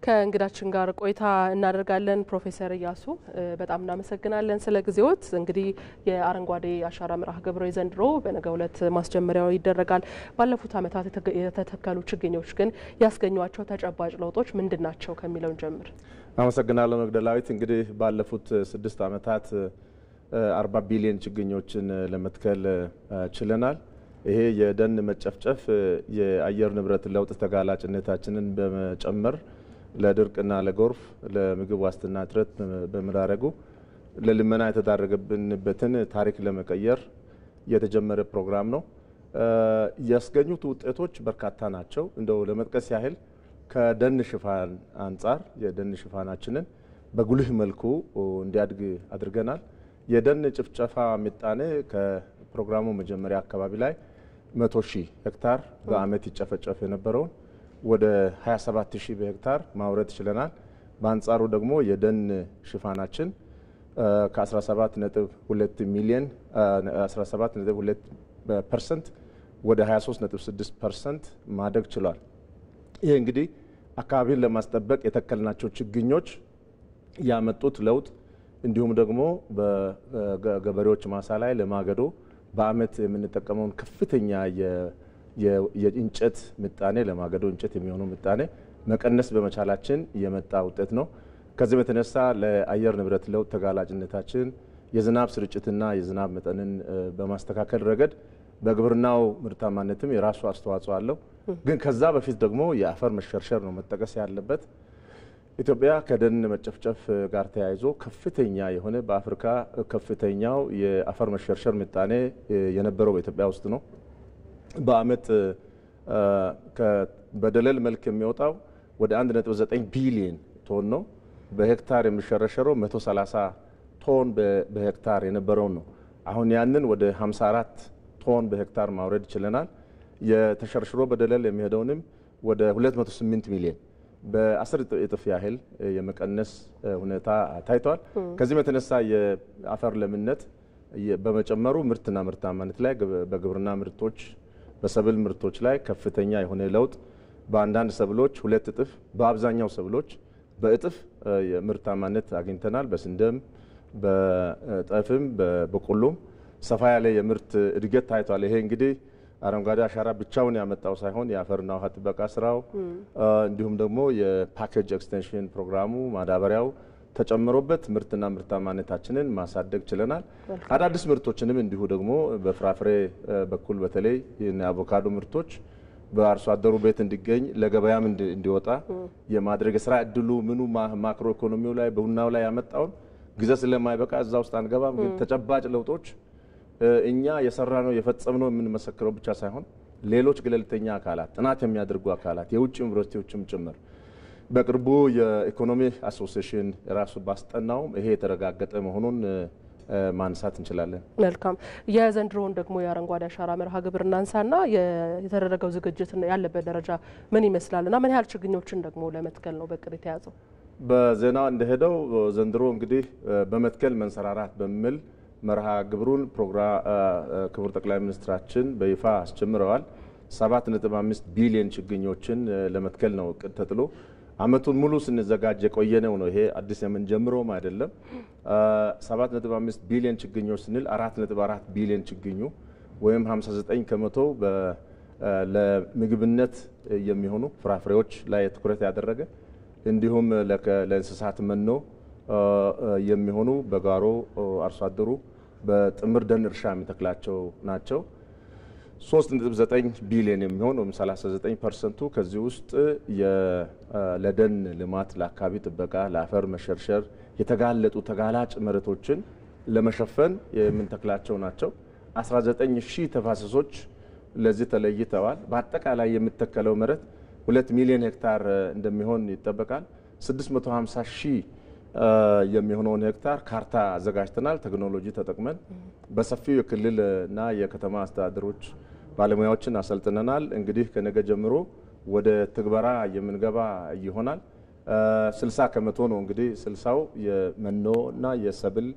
ከእንግዳችን ጋር ቆይታ እናደርጋለን። ፕሮፌሰር እያሱ በጣም እናመሰግናለን ስለ ጊዜዎት። እንግዲህ የአረንጓዴ አሻራ መርሃ ግብር ዘንድሮ በነገው ዕለት ማስጀመሪያው ይደረጋል። ባለፉት ዓመታት የተተከሉ ችግኞች ግን ያስገኟቸው ተጨባጭ ለውጦች ምንድናቸው ከሚለው ጀምር። አመሰግናለሁ መግደላዊት። እንግዲህ ባለፉት 6 ዓመታት 40 ቢሊዮን ችግኞችን ለመትከል ችለናል። ይሄ የደን መጨፍጨፍ የአየር ንብረት ለውጥ ተጋላጭነታችንን በመጨመር ለድርቅና ለጎርፍ ለምግብ ዋስትና እጥረት በመዳረጉ ለልመና የተዳረገብንበትን ታሪክ ለመቀየር የተጀመረ ፕሮግራም ነው። ያስገኙት ውጤቶች በርካታ ናቸው። እንደው ለመጥቀስ ያህል ከደን ሽፋን አንጻር የደን ሽፋናችንን በጉልህ መልኩ እንዲያድግ አድርገናል። የደን ጭፍጨፋ ምጣኔ ከፕሮግራሙ መጀመሪያ አካባቢ ላይ 100,000 ሄክታር በአመት ይጨፈጨፍ የነበረውን ወደ 27,000 በሄክታር ማውረድ ችለናል። በአንጻሩ ደግሞ የደን ሽፋናችን ከ17.2 ሚሊዮን 17.2% ወደ 23.6% ማደግ ችሏል። ይህ እንግዲህ አካባቢን ለማስጠበቅ የተከልናቸው ችግኞች ያመጡት ለውጥ እንዲሁም ደግሞ በገበሬዎች ማሳ ላይ ለማገዶ በአመት የምንጠቀመውን ከፍተኛ የእንጨት ምጣኔ ለማገዶ እንጨት የሚሆነው ምጣኔ መቀነስ በመቻላችን የመጣ ውጤት ነው። ከዚህ በተነሳ ለአየር ንብረት ለውጥ ተጋላጭነታችን የዝናብ ስርጭትና የዝናብ መጠንን በማስተካከል ረገድ በግብርናው ምርታማነትም የራሱ አስተዋጽኦ አለው። ግን ከዛ በፊት ደግሞ የአፈር መሸርሸር ነው መጠቀስ ያለበት። ኢትዮጵያ ከደን መጨፍጨፍ ጋር ተያይዞ ከፍተኛ የሆነ በአፍሪካ ከፍተኛው የአፈር መሸርሸር ምጣኔ የነበረው በኢትዮጵያ ውስጥ ነው። በአመት በደለል መልክ የሚወጣው ወደ 1.9 ቢሊዮን ቶን ነው። በሄክታር የሚሸረሸረው 130 ቶን በሄክታር የነበረው ነው። አሁን ያንን ወደ 54 ቶን በሄክታር ማውረድ ችለናል። የተሸርሽሮ በደለል የሚሄደውንም ወደ 208 ሚሊዮን በ10 እጥፍ ያህል የመቀነስ ሁኔታ ታይቷል። ከዚህም የተነሳ የአፈር ለምነት በመጨመሩ ምርትና ምርታማነት ላይ በግብርና ምርቶች በሰብል ምርቶች ላይ ከፍተኛ የሆነ ለውጥ በአንዳንድ ሰብሎች 2 እጥፍ በአብዛኛው ሰብሎች በእጥፍ የምርታማነት አግኝተናል። በስንዴም በጤፍም በበቆሎም ሰፋ ያለ የምርት እድገት ታይቷል። ይሄ እንግዲህ አረንጓዴ አሻራ ብቻውን ያመጣው ሳይሆን የአፈርና ውሃ ጥበቃ ስራው እንዲሁም ደግሞ የፓኬጅ ኤክስቴንሽን ፕሮግራሙ ማዳበሪያው ተጨምሮበት ምርትና ምርታማነታችንን ማሳደግ ችለናል። አዳዲስ ምርቶችንም እንዲሁ ደግሞ በፍራፍሬ በኩል በተለይ የአቮካዶ ምርቶች በአርሶ አደሩ ቤት እንዲገኝ ለገበያም እንዲወጣ የማድረግ ስራ እድሉ ምኑ ማክሮ ኢኮኖሚው ላይ በቡናው ላይ ያመጣውን ጊዜ ስለማይበቃ እዛ ውስጥ አንገባም። ግን ተጨባጭ ለውጦች እኛ የሰራነው የፈጸምነው የምንመሰክረው ብቻ ሳይሆን ሌሎች ገለልተኛ አካላት ጥናት የሚያደርጉ አካላት የውጭ ዩኒቨርሲቲዎችም ጭምር በቅርቡ የኢኮኖሚ አሶሲዬሽን ራሱ ባስጠናውም ይሄ የተረጋገጠ መሆኑን ማንሳት እንችላለን። መልካም የዘንድሮውን ደግሞ የአረንጓዴ አሻራ መርሃ ግብር እናንሳና የተደረገው ዝግጅት ያለበት ደረጃ ምን ይመስላልና ምን ያህል ችግኞችን ደግሞ ለመትከል ነው በቅድ የተያዘው? በዜና እንደሄደው ዘንድሮ እንግዲህ በመትከል መንሰራራት በሚል መርሃ ግብሩን ክቡር ጠቅላይ ሚኒስትራችን በይፋ አስጀምረዋል። 7.5 ቢሊዮን ችግኞችን ለመትከል ነው እቅድ ተጥሎ አመቱን ሙሉ ስንዘጋጅ የቆየነው ነው። ይሄ አዲስ የምንጀምረውም አይደለም። 7.5 ቢሊዮን ችግኞች ስንል 4.4 ቢሊዮን ችግኙ ወይም 59 ከመቶ ለምግብነት የሚሆኑ ፍራፍሬዎች ላይ ትኩረት ያደረገ እንዲሁም ለእንስሳት መኖ የሚሆኑ በጋሮ አርሶ አደሩ በጥምር ደን እርሻ የሚተክላቸው ናቸው። 3.9 ቢሊዮን የሚሆን ወይም 39% ከዚህ ውስጥ ለደን ልማት፣ ለአካባቢ ጥበቃ፣ ለአፈር መሸርሸር የተጋለጡ ተጋላጭ መሬቶችን ለመሸፈን የምንተክላቸው ናቸው። 19,000 ተፋሰሶች ለዚህ ተለይተዋል። በአጠቃላይ የሚተከለው መሬት 2 ሚሊዮን ሄክታር እንደሚሆን ይጠበቃል። 650,000 የሚሆነውን ሄክታር ካርታ አዘጋጅተናል። ቴክኖሎጂ ተጠቅመን በሰፊው የክልልና የከተማ አስተዳደሮች ባለሙያዎችን አሰልጥነናል። እንግዲህ ከነገ ጀምሮ ወደ ትግበራ የምንገባ ይሆናል። 60 ከመቶ ነው እንግዲህ 60ው የመኖና የሰብል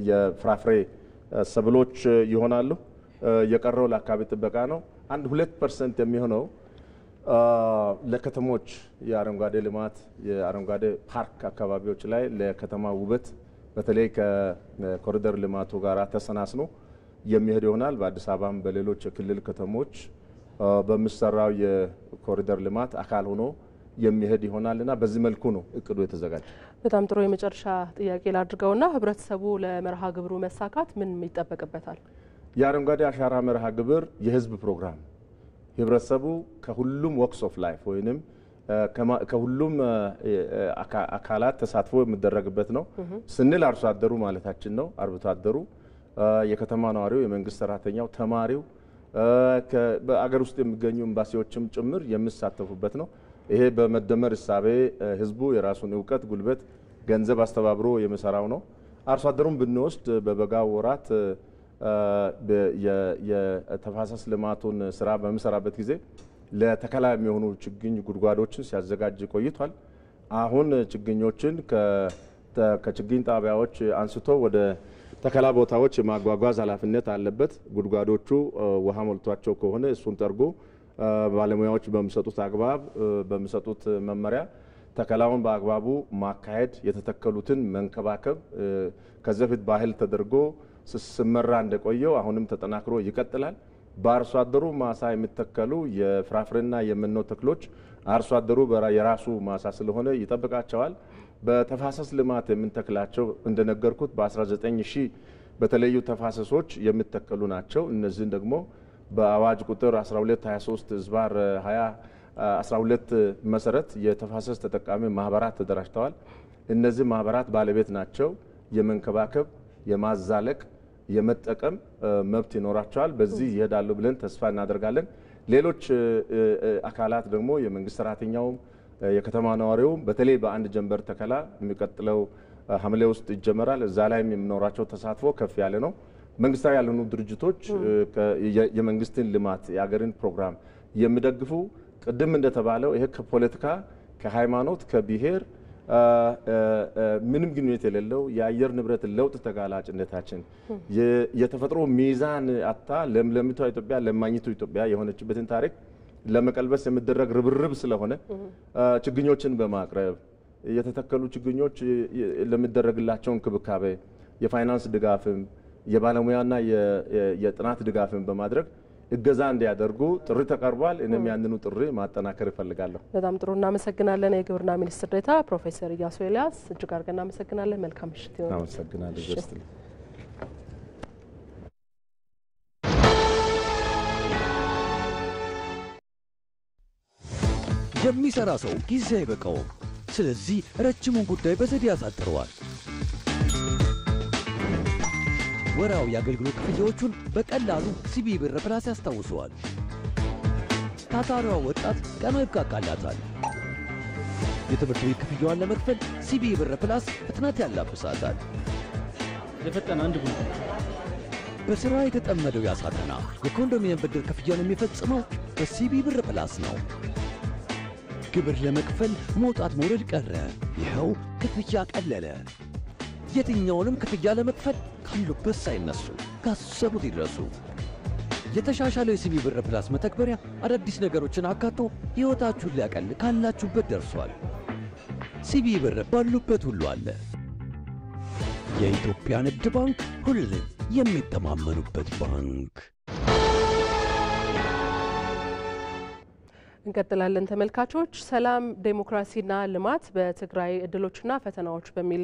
የፍራፍሬ ሰብሎች ይሆናሉ። የቀረው ለአካባቢ ጥበቃ ነው። 2% የሚሆነው ለከተሞች የአረንጓዴ ልማት የአረንጓዴ ፓርክ አካባቢዎች ላይ ለከተማ ውበት በተለይ ከኮሪደር ልማቱ ጋር ተሰናስኖ የሚሄድ ይሆናል። በአዲስ አበባም በሌሎች የክልል ከተሞች በሚሰራው የኮሪደር ልማት አካል ሆኖ የሚሄድ ይሆናልና በዚህ መልኩ ነው እቅዱ የተዘጋጀ። በጣም ጥሩ። የመጨረሻ ጥያቄ ላድርገውና ህብረተሰቡ ለመርሃ ግብሩ መሳካት ምን ይጠበቅበታል? የአረንጓዴ አሻራ መርሃ ግብር የህዝብ ፕሮግራም ህብረተሰቡ ከሁሉም ወክስ ኦፍ ላይፍ ወይንም ከሁሉም አካላት ተሳትፎ የሚደረግበት ነው ስንል አርሶ አደሩ ማለታችን ነው። አርብቶ አደሩ፣ የከተማ ነዋሪው፣ የመንግስት ሰራተኛው፣ ተማሪው፣ በአገር ውስጥ የሚገኙ ኤምባሲዎችም ጭምር የሚሳተፉበት ነው። ይሄ በመደመር እሳቤ ህዝቡ የራሱን እውቀት፣ ጉልበት፣ ገንዘብ አስተባብሮ የሚሰራው ነው። አርሶ አደሩን ብንወስድ በበጋው ወራት የተፋሰስ ልማቱን ስራ በሚሰራበት ጊዜ ለተከላ የሚሆኑ ችግኝ ጉድጓዶችን ሲያዘጋጅ ቆይቷል። አሁን ችግኞችን ከችግኝ ጣቢያዎች አንስቶ ወደ ተከላ ቦታዎች የማጓጓዝ ኃላፊነት አለበት። ጉድጓዶቹ ውሃ ሞልቷቸው ከሆነ እሱን ጠርጎ ባለሙያዎች በሚሰጡት አግባብ በሚሰጡት መመሪያ ተከላውን በአግባቡ ማካሄድ፣ የተተከሉትን መንከባከብ ከዚህ በፊት ባህል ተደርጎ ስመራ እንደቆየው አሁንም ተጠናክሮ ይቀጥላል። በአርሶ አደሩ ማሳ የሚተከሉ የፍራፍሬና የመኖ ተክሎች አርሶ አደሩ የራሱ ማሳ ስለሆነ ይጠብቃቸዋል። በተፋሰስ ልማት የምንተክላቸው እንደነገርኩት በ19,000 በተለዩ ተፋሰሶች የሚተከሉ ናቸው። እነዚህን ደግሞ በአዋጅ ቁጥር 1223 ዝባር 2012 መሰረት የተፋሰስ ተጠቃሚ ማህበራት ተደራጅተዋል። እነዚህ ማህበራት ባለቤት ናቸው። የመንከባከብ፣ የማዛለቅ፣ የመጠቀም መብት ይኖራቸዋል። በዚህ ይሄዳሉ ብለን ተስፋ እናደርጋለን። ሌሎች አካላት ደግሞ የመንግስት ሰራተኛውም የከተማ ነዋሪውም በተለይ በአንድ ጀንበር ተከላ የሚቀጥለው ሐምሌ ውስጥ ይጀመራል። እዛ ላይም የሚኖራቸው ተሳትፎ ከፍ ያለ ነው። መንግስታዊ ያልሆኑ ድርጅቶች የመንግስትን ልማት የአገርን ፕሮግራም የሚደግፉ ቅድም እንደተባለው ይሄ ከፖለቲካ ከሃይማኖት ከብሔር ምንም ግንኙነት የሌለው የአየር ንብረት ለውጥ ተጋላጭነታችን የተፈጥሮ ሚዛን አታ ለምለሚቷ ኢትዮጵያ ለማኝቱ ኢትዮጵያ የሆነችበትን ታሪክ ለመቀልበስ የሚደረግ ርብርብ ስለሆነ ችግኞችን በማቅረብ የተተከሉ ችግኞች ለሚደረግላቸው እንክብካቤ የፋይናንስ ድጋፍም የባለሙያና የጥናት ድጋፍም በማድረግ እገዛ እንዲያደርጉ ጥሪ ተቀርቧል። እኔም ያንኑ ጥሪ ማጠናከር እፈልጋለሁ። በጣም ጥሩ እናመሰግናለን። የግብርና ሚኒስትር ዴኤታ ፕሮፌሰር ኢያሱ ኤልያስ እጅግ አድርገን እናመሰግናለን። መልካም ምሽት ይሁን። እናመሰግናለን። የሚሰራ ሰው ጊዜ አይበቃውም። ስለዚህ ረጅሙን ጉዳይ በዘዴ ያሳጥረዋል። ወራዊ የአገልግሎት ክፍያዎቹን በቀላሉ ሲቢ ብር ፕላስ ያስታውሰዋል። ታታሪዋ ወጣት ቀኗ ይብቃቃላታል። የትምህርት ቤት ክፍያዋን ለመክፈል ሲቢ ብር ፕላስ ፍጥነት ያላብሳታል። የፈጠነ አንድ ጉዳይ በሥራ የተጠመደው ያሳተና የኮንዶሚኒየም ብድር ክፍያን የሚፈጽመው በሲቢ ብር ፕላስ ነው። ግብር ለመክፈል መውጣት መውረድ ቀረ። ይኸው ክፍያ ቀለለ። የትኛውንም ክፍያ ለመክፈል ካሉበት ሳይነሱ ካሰቡት ይድረሱ። የተሻሻለው የሲቢ ብር ፕላስ መተግበሪያ አዳዲስ ነገሮችን አካቶ ሕይወታችሁን ሊያቀል ካላችሁበት ደርሷል። ሲቢ ብር ባሉበት ሁሉ አለ። የኢትዮጵያ ንግድ ባንክ ሁሌም የሚተማመኑበት ባንክ። እንቀጥላለን ተመልካቾች። ሰላም ዴሞክራሲና ልማት በትግራይ እድሎችና ፈተናዎች በሚል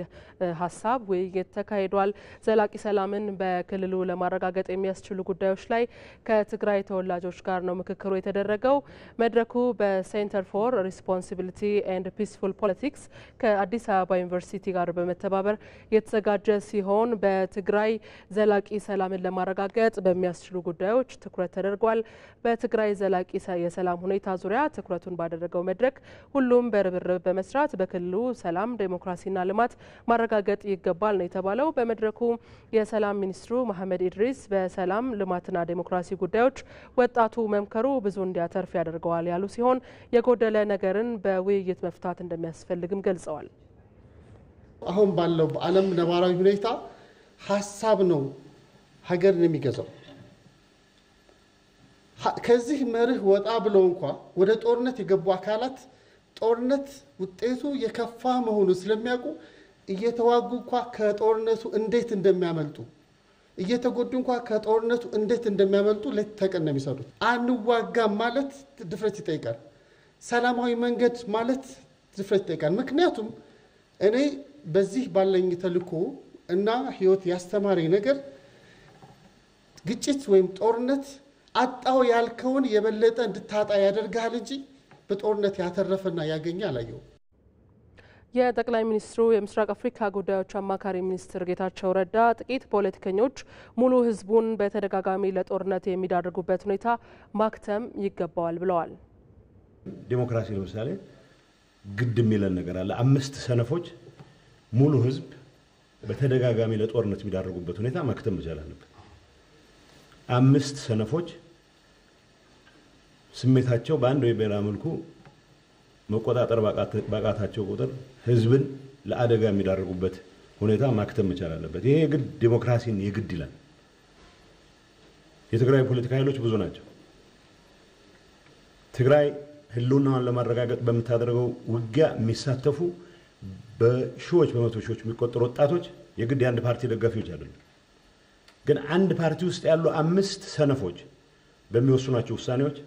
ሀሳብ ውይይት ተካሂዷል። ዘላቂ ሰላምን በክልሉ ለማረጋገጥ የሚያስችሉ ጉዳዮች ላይ ከትግራይ ተወላጆች ጋር ነው ምክክሩ የተደረገው። መድረኩ በሴንተር ፎር ሪስፖንሲቢሊቲ ኤንድ ፒስፉል ፖለቲክስ ከአዲስ አበባ ዩኒቨርሲቲ ጋር በመተባበር የተዘጋጀ ሲሆን በትግራይ ዘላቂ ሰላምን ለማረጋገጥ በሚያስችሉ ጉዳዮች ትኩረት ተደርጓል። በትግራይ ዘላቂ የሰላም ሁኔታ ዙሪያ ትኩረቱን ባደረገው መድረክ ሁሉም በርብርብ በመስራት በክልሉ ሰላም ዴሞክራሲና ልማት ማረጋገጥ ይገባል ነው የተባለው። በመድረኩ የሰላም ሚኒስትሩ መሐመድ ኢድሪስ በሰላም ልማትና ዴሞክራሲ ጉዳዮች ወጣቱ መምከሩ ብዙ እንዲያተርፍ ያደርገዋል ያሉ ሲሆን የጎደለ ነገርን በውይይት መፍታት እንደሚያስፈልግም ገልጸዋል። አሁን ባለው በዓለም ነባራዊ ሁኔታ ሀሳብ ነው ሀገርን የሚገዛው። ከዚህ መርህ ወጣ ብለው እንኳ ወደ ጦርነት የገቡ አካላት ጦርነት ውጤቱ የከፋ መሆኑን ስለሚያውቁ እየተዋጉ እንኳ ከጦርነቱ እንዴት እንደሚያመልጡ እየተጎዱ እንኳ ከጦርነቱ እንዴት እንደሚያመልጡ ሌት ተቀን ነው የሚሰሩት። አንዋጋም ማለት ድፍረት ይጠይቃል። ሰላማዊ መንገድ ማለት ድፍረት ይጠይቃል። ምክንያቱም እኔ በዚህ ባለኝ ተልእኮ እና ህይወት ያስተማረኝ ነገር ግጭት ወይም ጦርነት አጣው ያልከውን የበለጠ እንድታጣ ያደርጋል እንጂ በጦርነት ያተረፈና ያገኘ አላየው። የጠቅላይ ሚኒስትሩ የምስራቅ አፍሪካ ጉዳዮች አማካሪ ሚኒስትር ጌታቸው ረዳ ጥቂት ፖለቲከኞች ሙሉ ህዝቡን በተደጋጋሚ ለጦርነት የሚዳርጉበት ሁኔታ ማክተም ይገባዋል ብለዋል። ዲሞክራሲ ለምሳሌ ግድ የሚለን ነገር አለ። 5 ሰነፎች ሙሉ ህዝብ በተደጋጋሚ ለጦርነት የሚዳርጉበት ሁኔታ ማክተም መቻል አለበት። 5 ሰነፎች ስሜታቸው በአንድ ወይ በሌላ መልኩ መቆጣጠር ባቃታቸው ቁጥር ህዝብን ለአደጋ የሚዳርጉበት ሁኔታ ማክተም መቻል አለበት። ይሄ ግድ ዲሞክራሲን የግድ ይላል። የትግራይ ፖለቲካ ኃይሎች ብዙ ናቸው። ትግራይ ህልውናዋን ለማረጋገጥ በምታደርገው ውጊያ የሚሳተፉ በሺዎች በመቶ ሺዎች የሚቆጠሩ ወጣቶች የግድ የአንድ ፓርቲ ደጋፊዎች አይደሉም። ግን አንድ ፓርቲ ውስጥ ያሉ 5 ሰነፎች በሚወስኗቸው ውሳኔዎች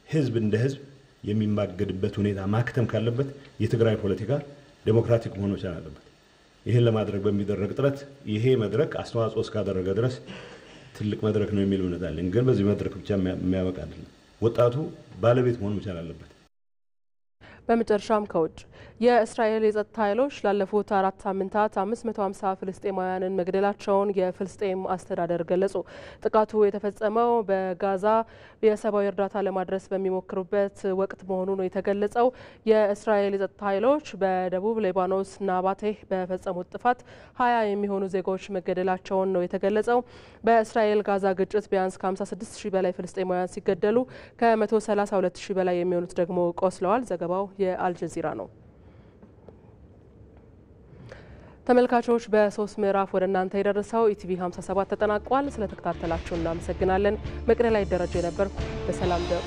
ህዝብ እንደ ህዝብ የሚማገድበት ሁኔታ ማክተም ካለበት የትግራይ ፖለቲካ ዴሞክራቲክ መሆን መቻል አለበት። ይሄን ለማድረግ በሚደረግ ጥረት ይሄ መድረክ አስተዋጽኦ እስካደረገ ድረስ ትልቅ መድረክ ነው የሚል እምነት አለኝ። ግን በዚህ መድረክ ብቻ የሚያበቃ አይደለም። ወጣቱ ባለቤት መሆን መቻል አለበት። በመጨረሻም ከውጭ የእስራኤል የጸጥታ ኃይሎች ላለፉት 4 ሳምንታት 550 ፍልስጤማውያንን መግደላቸውን የፍልስጤም አስተዳደር ገለጹ። ጥቃቱ የተፈጸመው በጋዛ የሰብአዊ እርዳታ ለማድረስ በሚሞክሩበት ወቅት መሆኑ ነው የተገለጸው። የእስራኤል የጸጥታ ኃይሎች በደቡብ ሊባኖስ ናባቴህ በፈጸሙት ጥፋት 20 የሚሆኑ ዜጎች መገደላቸውን ነው የተገለጸው። በእስራኤል ጋዛ ግጭት ቢያንስ ከ56,000 በላይ ፍልስጤማውያን ሲገደሉ ከ132,000 በላይ የሚሆኑት ደግሞ ቆስለዋል። ዘገባው የአልጀዚራ ነው። ተመልካቾች በ3 ምዕራፍ ወደ እናንተ የደረሰው ኢቲቪ 57 ተጠናቋል። ስለተከታተላችሁ እናመሰግናለን። መቅደላይ ደረጃ ነበር። በሰላም ደሩ።